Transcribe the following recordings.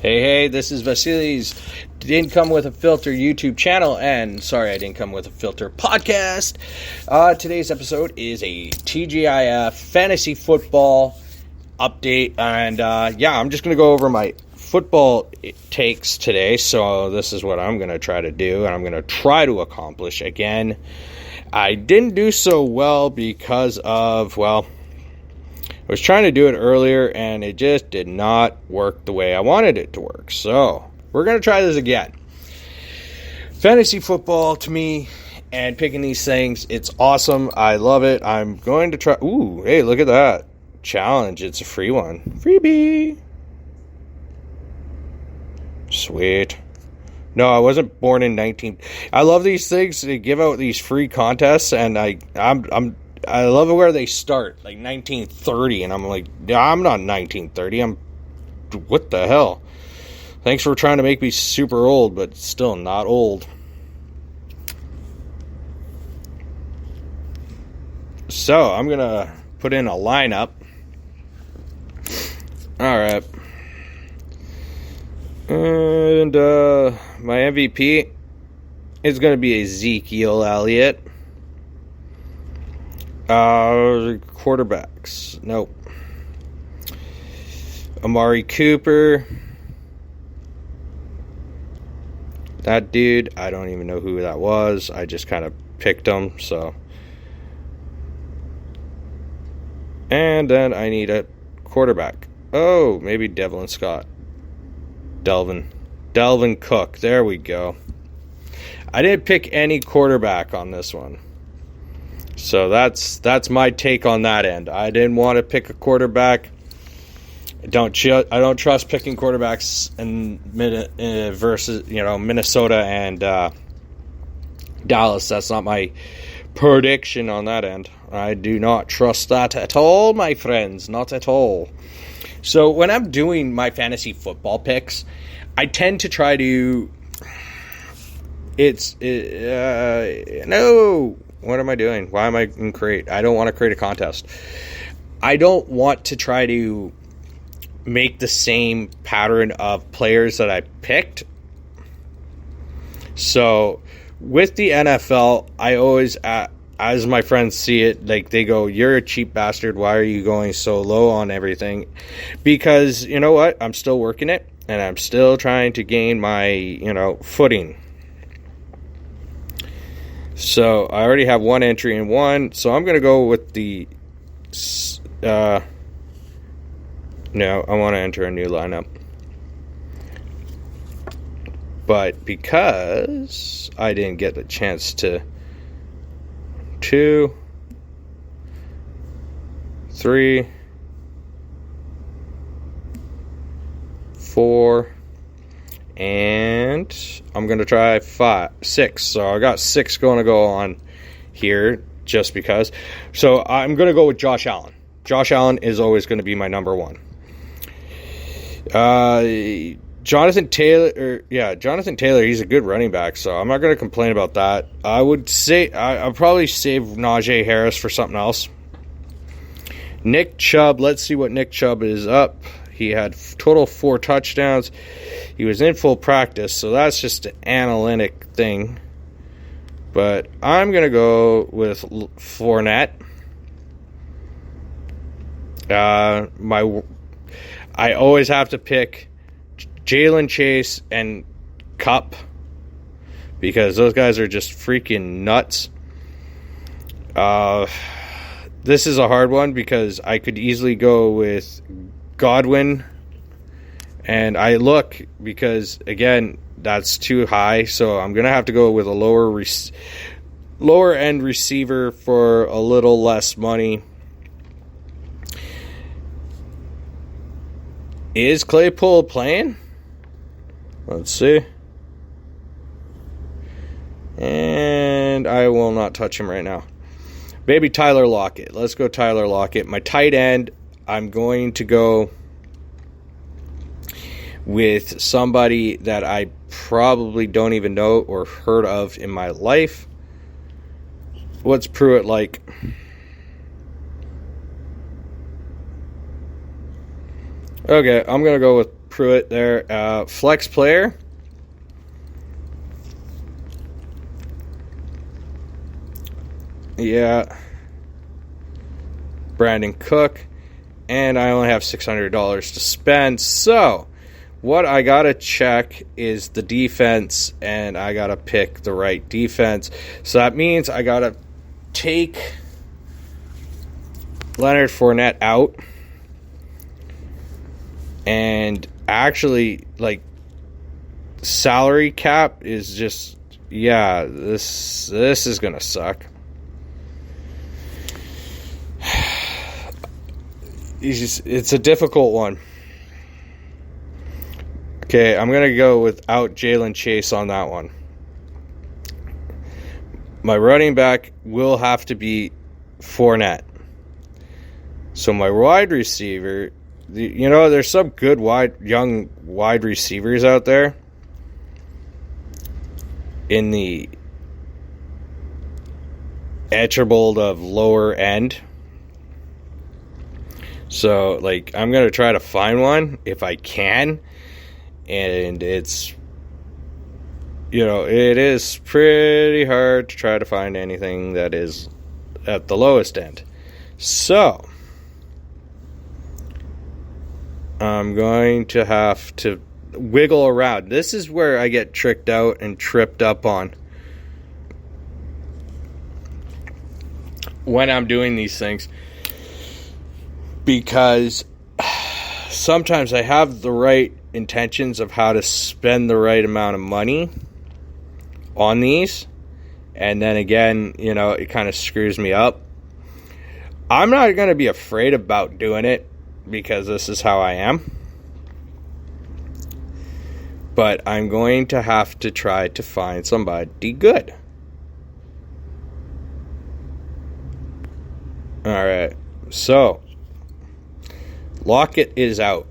Hey, this is Vasily's Didn't Come With a Filter YouTube channel, and sorry I didn't come with a filter podcast. Today's episode is a TGIF fantasy football update, and I'm just going to go over my football takes today, so this is what I'm going to try to do, and I'm going to try to accomplish. Again, I didn't do so well because of, I was trying to do it earlier, and it just did not work the way I wanted it to work. So, we're going to try this again. Fantasy football, to me, and picking these things, it's awesome. I love it. I'm going to try... Ooh, hey, look at that. Challenge. It's a free one. Freebie. Sweet. No, I wasn't born in 19... I love these things. They give out these free contests, and I love it where they start, like 1930, and I'm like, I'm not 1930, what the hell? Thanks for trying to make me super old, but still not old. So, I'm going to put in a lineup. Alright. And, my MVP is going to be Ezekiel Elliott. Quarterbacks. Nope. Amari Cooper. That dude, I don't even know who that was. I just kind of picked him, so. And then I need a quarterback. Oh, maybe Devlin Scott. Delvin Cook. There we go. I didn't pick any quarterback on this one. So that's my take on that end. I didn't want to pick a quarterback. I don't trust picking quarterbacks versus Minnesota and Dallas. That's not my prediction on that end. I do not trust that at all, my friends. Not at all. So when I'm doing my fantasy football picks, I tend to try to. No. What am I doing? Why am I in create? I don't want to create a contest. I don't want to try to make the same pattern of players that I picked. So, with the NFL, I always, as my friends see it, like they go, "You're a cheap bastard. Why are you going so low on everything?" Because, you know what? I'm still working it, and I'm still trying to gain my, footing. So, I already have one entry in one, so I'm going to go with the, no, I want to enter a new lineup. But because I didn't get the chance to 2, 3, 4, and I'm going to try 6. So I got 6 going to go on here just because. So I'm going to go with Josh Allen. Josh Allen is always going to be my number one. Jonathan Taylor, he's a good running back, so I'm not going to complain about that. I would say I'll probably save Najee Harris for something else. Nick Chubb, let's see what Nick Chubb is up. He had total 4 touchdowns. He was in full practice, so that's just an analytic thing. But I'm going to go with Fournette. I always have to pick Jalen Chase and Kupp because those guys are just freaking nuts. This is a hard one because I could easily go with Godwin, and I look because again that's too high, so I'm gonna have to go with a lower end receiver for a little less money. Is Claypool playing? Let's see. And I will not touch him right now. Maybe Tyler Lockett. Let's go Tyler Lockett. My tight end, I'm going to go with somebody that I probably don't even know or heard of in my life. What's Pruitt like? Okay, I'm going to go with Pruitt there. Flex player. Yeah. Brandon Cook. And I only have $600 to spend. So, what I got to check is the defense, and I got to pick the right defense. So that means I got to take Leonard Fournette out. And actually, like, salary cap is just, yeah, this is going to suck. It's a difficult one. Okay, I'm going to go without Jalen Chase on that one. My running back will have to be Fournette. So my wide receiver, there's some good young wide receivers out there in the Etcherbold of lower end. So, like, I'm going to try to find one if I can. And it's, it is pretty hard to try to find anything that is at the lowest end. So, I'm going to have to wiggle around. This is where I get tricked out and tripped up on when I'm doing these things. Because sometimes I have the right intentions of how to spend the right amount of money on these. And then again, it kind of screws me up. I'm not going to be afraid about doing it because this is how I am. But I'm going to have to try to find somebody good. Alright, so Lockett is out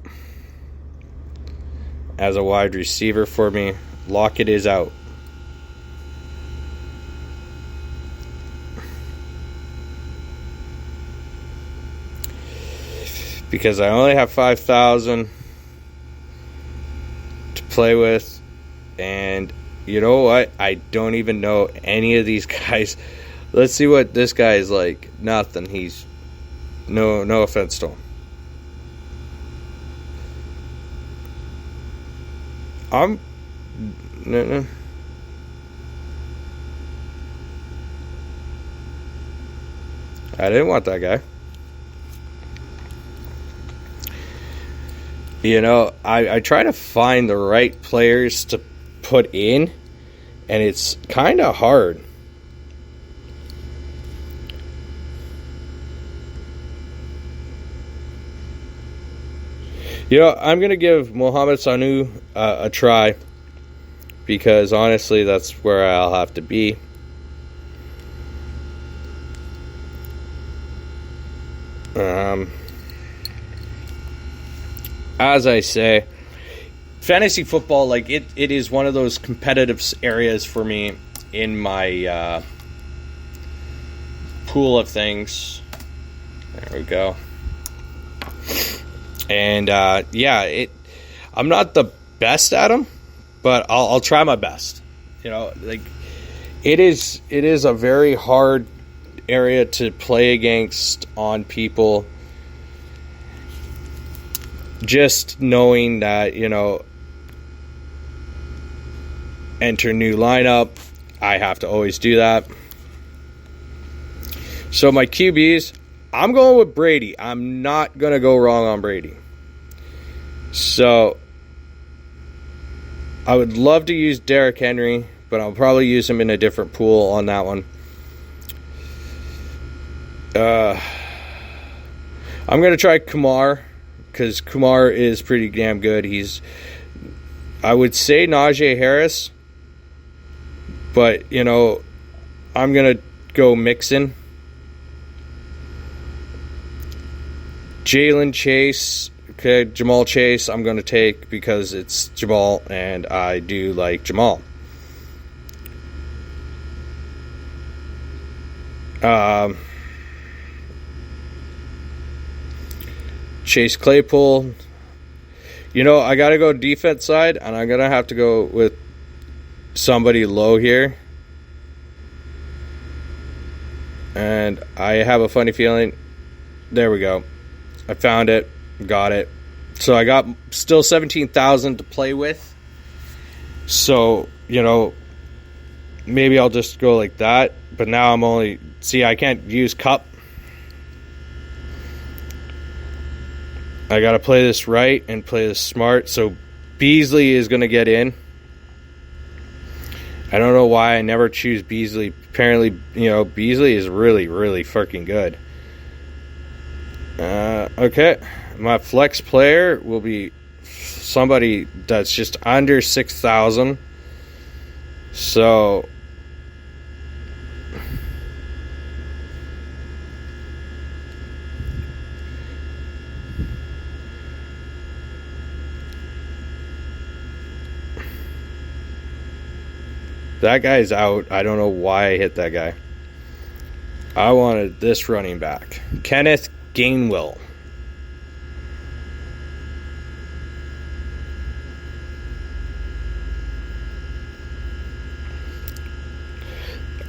as a wide receiver for me. Lockett is out. Because I only have $5,000 to play with. And you know what? I don't even know any of these guys. Let's see what this guy is like. Nothing. He's no offense to him. No. I didn't want that guy. I try to find the right players to put in, and it's kind of hard. I'm going to give Mohamed Sanu a try because, honestly, that's where I'll have to be. As I say, fantasy football, like, it is one of those competitive areas for me in my pool of things. There we go. And, I'm not the best at them, but I'll try my best. It is a very hard area to play against on people. Just knowing that, enter new lineup, I have to always do that. So my QBs, I'm going with Brady. I'm not going to go wrong on Brady. So, I would love to use Derrick Henry, but I'll probably use him in a different pool on that one. I'm going to try Kumar, because Kumar is pretty damn good. I would say Najee Harris, but, I'm going to go Mixon. Jalen Chase, okay, Jamal Chase, I'm going to take because it's Jamal, and I do like Jamal. Chase Claypool. You know, I got to go defense side, and I'm going to have to go with somebody low here. And I have a funny feeling. There we go. I found it. Got it. So I got still 17,000 to play with. So, you know, maybe I'll just go like that. But now I'm only... See, I can't use cup. I got to play this right and play this smart. So Beasley is going to get in. I don't know why I never choose Beasley. Apparently, you know, Beasley is really, really freaking good. Okay. My flex player will be somebody that's just under 6,000. So... that guy's out. I don't know why I hit that guy. I wanted this running back. Kenneth Gainwell.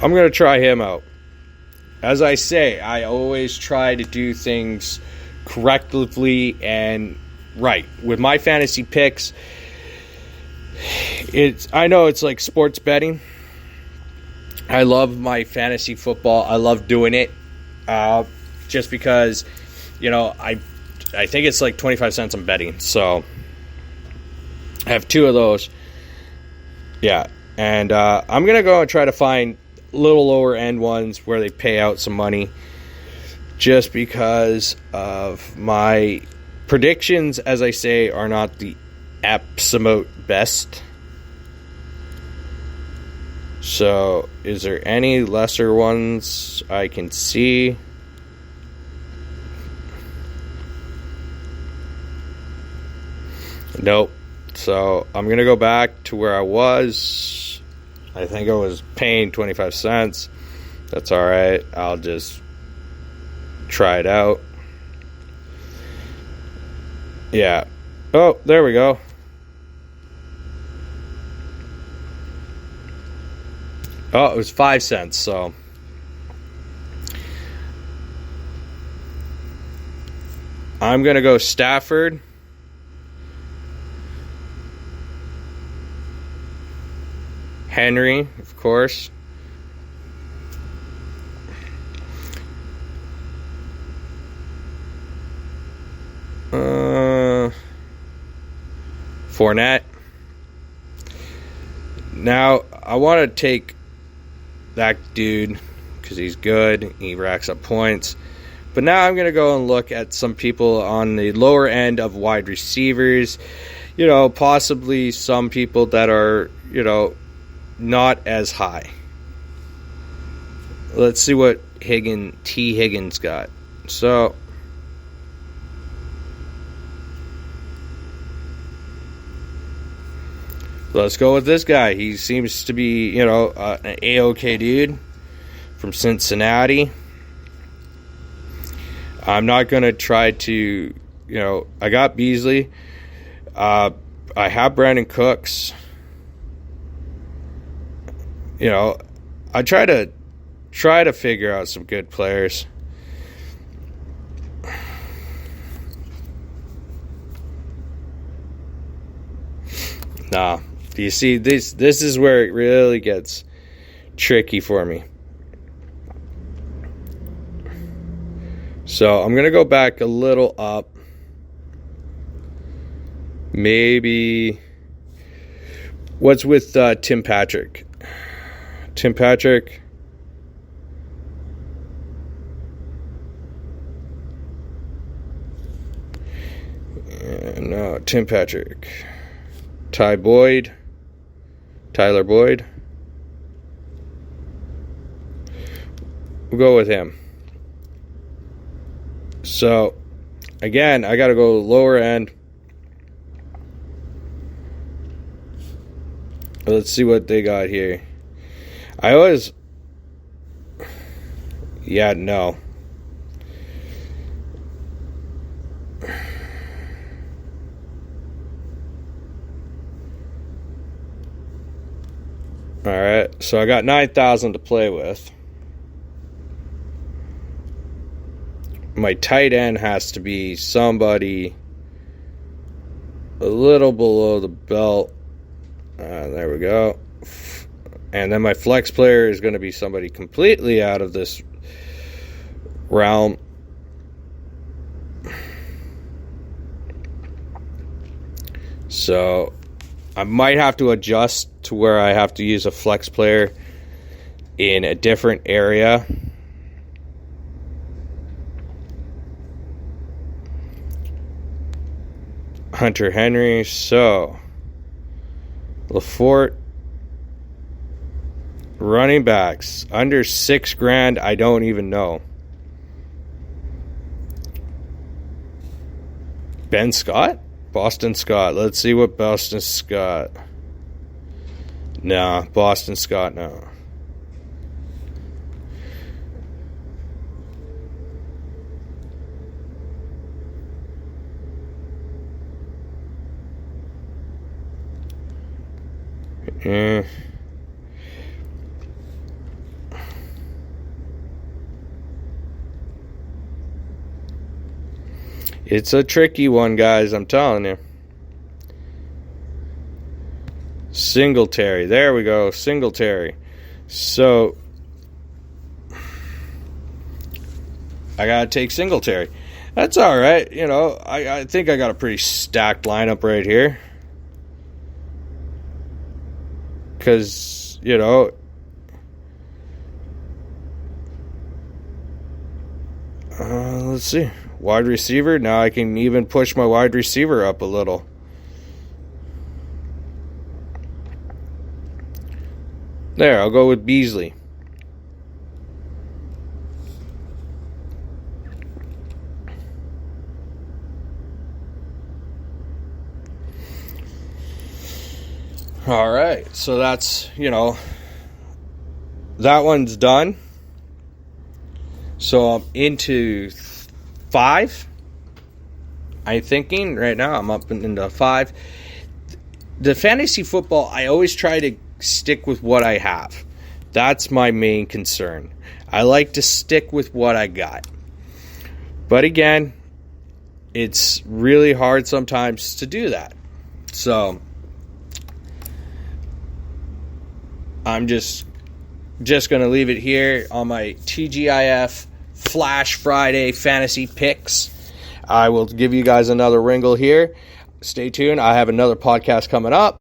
I'm going to try him out. As I say, I always try to do things correctly and right. With my fantasy picks, I know it's like sports betting. I love my fantasy football. I love doing it. Just because, you know, I think it's like 25 cents I'm betting. So I have 2 of those. Yeah. And I'm going to go and try to find little lower end ones where they pay out some money. Just because of my predictions, as I say, are not the absolute best. So, is there any lesser ones I can see? Nope. So, I'm going to go back to where I was. I think I was paying 25 cents. That's alright. I'll just try it out. Yeah. Oh, there we go. Oh, it was 5 cents, so. I'm going to go Stafford. Henry, of course. Fournette. Now, I want to take that dude because he's good. He racks up points. But now I'm going to go and look at some people on the lower end of wide receivers. You know, possibly some people that are, you know, not as high. Let's see what T. Higgins got. So, let's go with this guy. He seems to be, you know, an A-OK dude from Cincinnati. I'm not going to try to, you know, I got Beasley. I have Brandon Cooks. You know, I try to figure out some good players. Nah. You see, this is where it really gets tricky for me. So I'm going to go back a little up. Maybe. What's with Tim Patrick? Tim Patrick. No, Tim Patrick. Tyler Boyd. We'll go with him. So, again, I got to go lower end. Let's see what they got here. I always... Yeah, no. Alright, so I got 9,000 to play with. My tight end has to be somebody a little below the belt. There we go. And then my flex player is going to be somebody completely out of this realm. So I might have to adjust to where I have to use a flex player in a different area. Hunter Henry, so LaForte, running backs under $6,000. I don't even know. Ben Scott, Boston Scott. Let's see what Boston Scott. Nah, Boston Scott. No. It's a tricky one, guys, I'm telling you. Singletary. There we go. Singletary. So I got to take Singletary. That's all right. You know, I think I got a pretty stacked lineup right here. Because, you know, let's see. Wide receiver. Now I can even push my wide receiver up a little. There, I'll go with Beasley. All right, so that's, you know, that one's done. So I'm into 5. I'm thinking right now I'm up into 5. The fantasy football, I always try to stick with what I have. That's my main concern. I like to stick with what I got. But again, it's really hard sometimes to do that. So I'm just going to leave it here on my TGIF Flash Friday fantasy picks. I will give you guys another wrinkle here. Stay tuned. I have another podcast coming up.